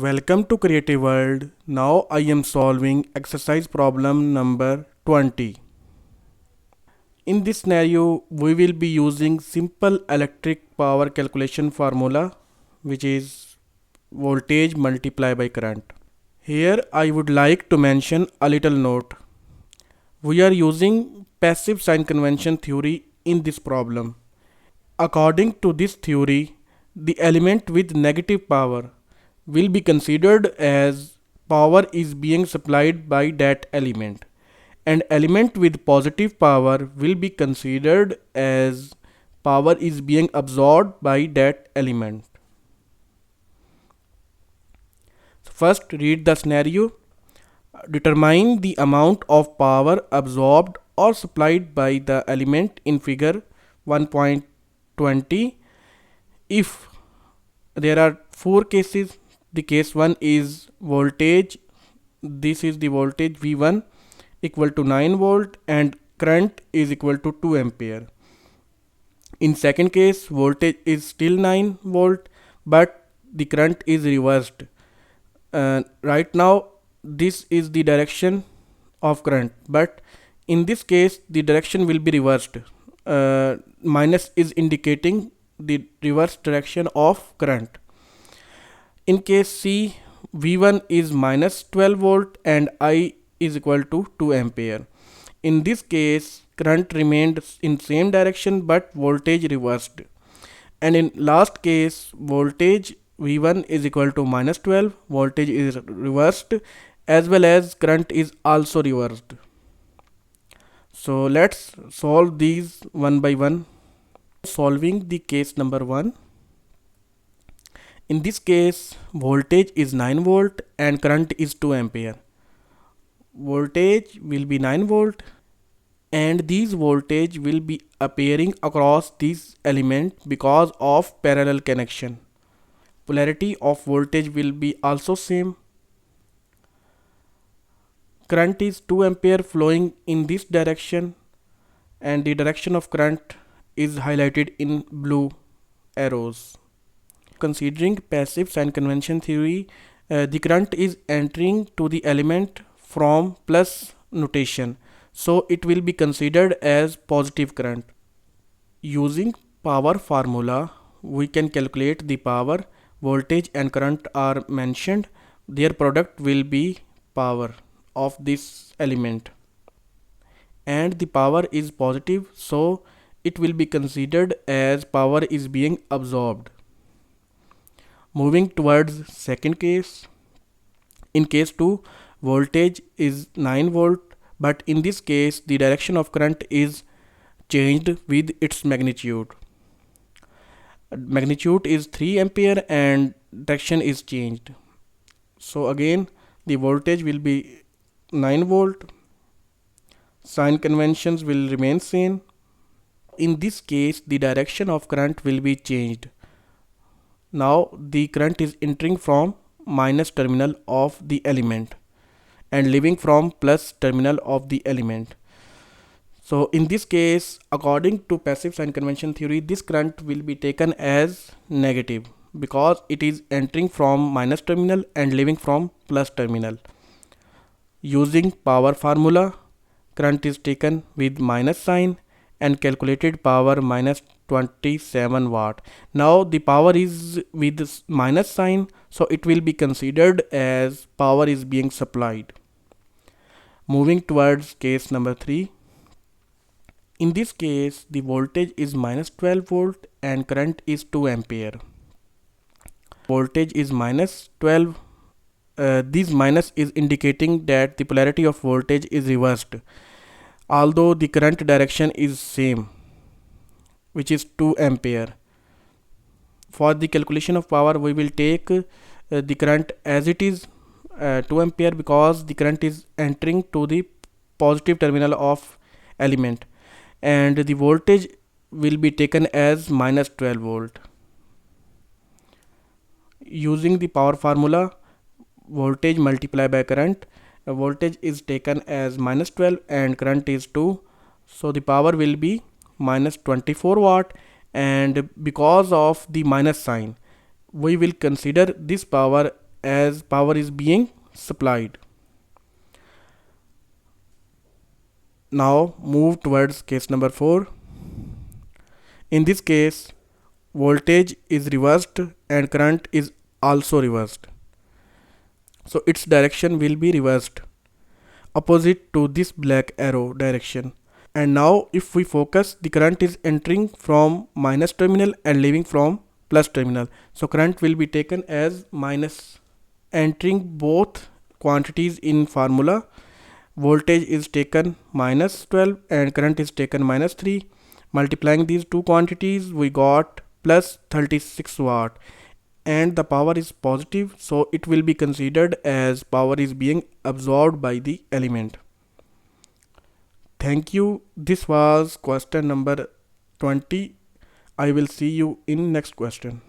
Welcome to Creative World. Now I am solving exercise problem number 20. In this scenario, we will be using simple electric power calculation formula, which is voltage multiplied by current. Here I would like to mention a little note. We are using passive sign convention theory in this problem. According to this theory, the element with negative power will be considered as power is being supplied by that element, and element with positive power will be considered as power is being absorbed by that element. First, read the scenario. Determine the amount of power absorbed or supplied by the element in figure 1.20 if there are four cases. The case 1 is voltage. This is the voltage V1 equal to 9 volt and current is equal to 2 ampere. In second case, voltage is still 9 volt but the current is reversed. Right now this is the direction of current, but in this case the direction will be reversed. Minus is indicating the reverse direction of current. In case C, V1 is minus 12 volt and I is equal to 2 ampere. In this case, current remained in same direction but voltage reversed. And in last case, voltage V1 is equal to minus 12, voltage is reversed, as well as current is also reversed. So let's solve these one by one. Solving the case number 1. In this case, voltage is 9 volt and current is 2 ampere. Voltage will be 9 volt and these voltage will be appearing across this element because of parallel connection. Polarity of voltage will be also same. Current is 2 ampere flowing in this direction and the direction of current is highlighted in blue arrows. Considering passive sign convention theory, the current is entering to the element from plus notation, so it will be considered as positive current. Using power formula, we can calculate the power. Voltage and current are mentioned. Their product will be power of this element, and the power is positive, so it will be considered as power is being absorbed. Moving towards second case. In case 2, voltage is 9 volt but in this case the direction of current is changed with its magnitude. Magnitude is 3 ampere and direction is changed. So again the voltage will be 9 volt. Sign conventions will remain same. In this case the direction of current will be changed. Now the current is entering from minus terminal of the element and leaving from plus terminal of the element. So in this case, according to passive sign convention theory, this current will be taken as negative because it is entering from minus terminal and leaving from plus terminal. Using power formula, current is taken with minus sign and calculated power minus 27 watt. Now the power is with this minus sign, so it will be considered as power is being supplied. Moving towards case number 3. In this case, the voltage is minus 12 volt and current is 2 ampere. Voltage is minus 12. This minus is indicating that the polarity of voltage is reversed, although the current direction is same, which is 2 ampere. For the calculation of power, we will take the current as it is 2 ampere because the current is entering to the positive terminal of element, and the voltage will be taken as minus 12 volt. Using the power formula, voltage multiplied by current, voltage is taken as minus 12 and current is 2, so the power will be minus 24 watt, and because of the minus sign we will consider this power as power is being supplied. Now move towards case number 4. In this case, voltage is reversed and current is also reversed. So its direction will be reversed opposite to this black arrow direction. And now if we focus, the current is entering from minus terminal and leaving from plus terminal. So current will be taken as minus. Entering both quantities in formula, voltage is taken minus 12 and current is taken minus 3. Multiplying these two quantities, we got plus 36 watt, and the power is positive, so it will be considered as power is being absorbed by the element. Thank you. This was question number 20. I will see you in next question.